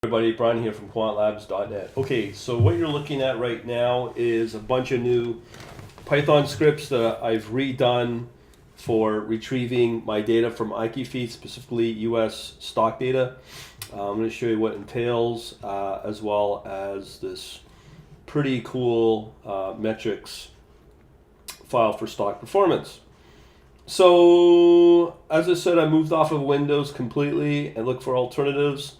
Everybody, Brian here from quantlabs.net. Okay, so what you're looking at right now is a bunch of new Python scripts that I've redone for retrieving my data from IQFeed, specifically US stock data. I'm going to show you what it entails, as well as this pretty cool metrics file for stock performance. So, as I said, I moved off of Windows completely and looked for alternatives.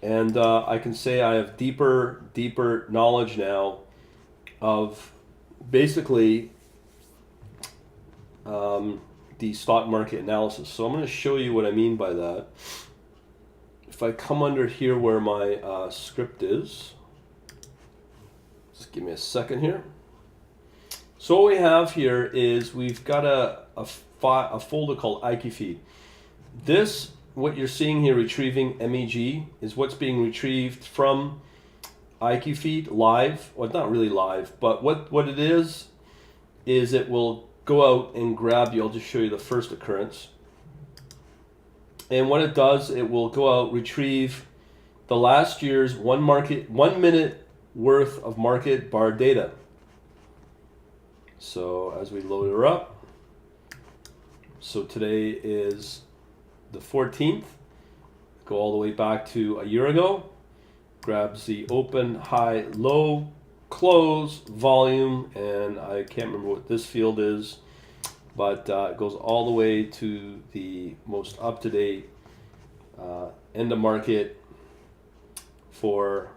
And I can say I have deeper knowledge now of basically the stock market analysis. So I'm going to show you what I mean by that. If I come under here where my script is, just give me a second here. So what we have here is we've got a folder called IQFeed. This, what you're seeing here, retrieving MEG, is what's being retrieved from IQFeed live. Well, not really live, but what it is it will go out and grab you. I'll just show you the first occurrence. And what it does, it will go out, retrieve the last year's 1 minute worth of market bar data. So as we load her up, so today is the 14th, go all the way back to a year ago, grabs the open, high, low, close, volume, and I can't remember what this field is, but it goes all the way to the most up-to-date end of market for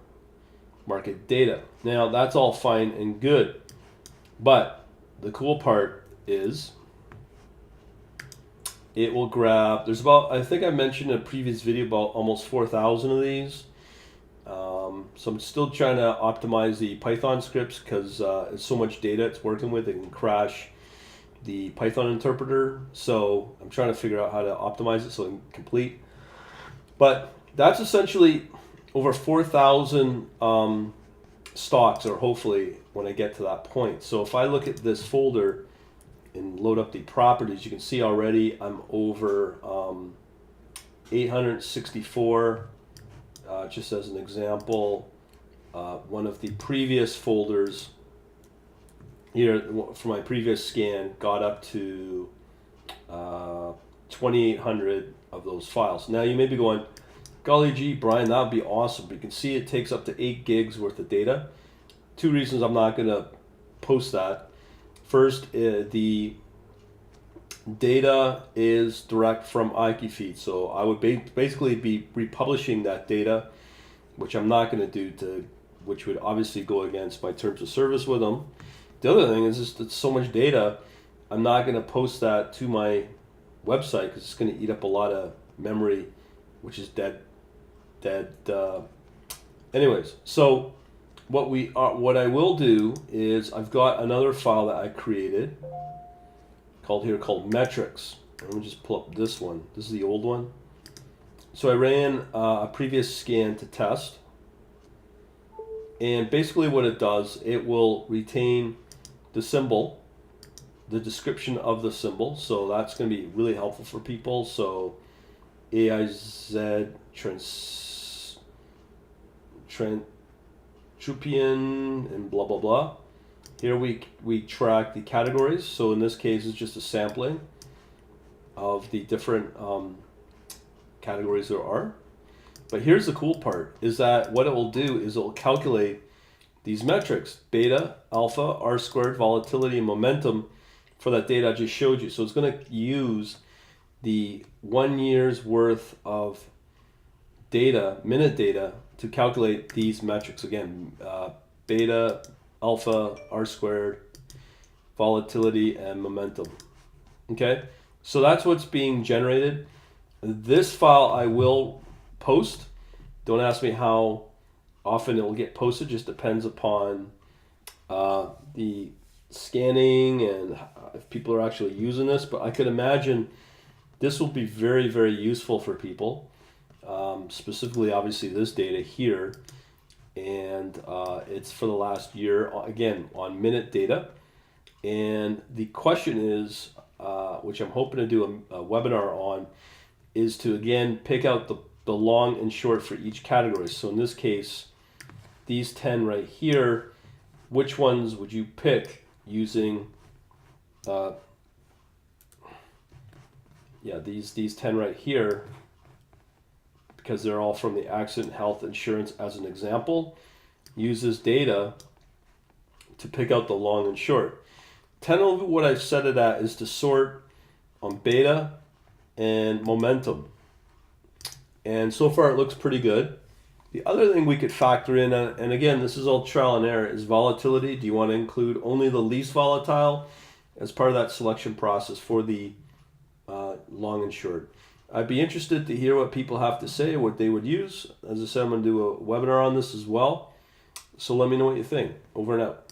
market data. Now that's all fine and good, but the cool part is it will grab, there's about, I think I mentioned in a previous video, about almost 4,000 of these. So I'm still trying to optimize the Python scripts because it's so much data it's working with, it can crash the Python interpreter. So I'm trying to figure out how to optimize it so it can complete. But that's essentially over 4,000 stocks, or hopefully when I get to that point. So if I look at this folder and load up the properties, you can see already I'm over 864. Just as an example, one of the previous folders here for my previous scan got up to 2,800 of those files. Now you may be going, golly gee, Brian, that would be awesome. But you can see it takes up to 8 gigs worth of data. 2 reasons I'm not going to post that. First, the data is direct from IQFeed, so I would basically be republishing that data, which I'm not going to do, which would obviously go against my terms of service with them. The other thing is just it's so much data, I'm not going to post that to my website because it's going to eat up a lot of memory, which is dead. Anyways, so what I will do is I've got another file that I created called metrics. Let me just pull up this one. This is the old one. So I ran a previous scan to test, and basically what it does, it will retain the symbol, the description of the symbol. So that's going to be really helpful for people. So AIZ Trupian and blah blah blah. Here we track the categories. So in this case, it's just a sampling of the different categories there are. But here's the cool part: is that what it will do is it will calculate these metrics: beta, alpha, R squared, volatility, and momentum for that data I just showed you. So it's going to use the 1 year's worth of data, minute data, to calculate these metrics. Again, beta, alpha, R squared, volatility, and momentum. Okay, so that's what's being generated. This file I will post. Don't ask me how often it will get posted, just depends upon the scanning and if people are actually using this. But I could imagine this will be very, very useful for people. Specifically, obviously, this data here, and it's for the last year, again, on minute data. And the question is, which I'm hoping to do a webinar on, is to again pick out the long and short for each category. So in this case, these 10 right here, which ones would you pick using, these 10 right here, because they're all from the accident health insurance as an example, use this data to pick out the long and short. 10 of what I've set it at is to sort on beta and momentum. And so far it looks pretty good. The other thing we could factor in, and again, this is all trial and error, is volatility. Do you want to include only the least volatile as part of that selection process for the long and short? I'd be interested to hear what people have to say, what they would use. As I said, I'm going to do a webinar on this as well. So let me know what you think. Over and out.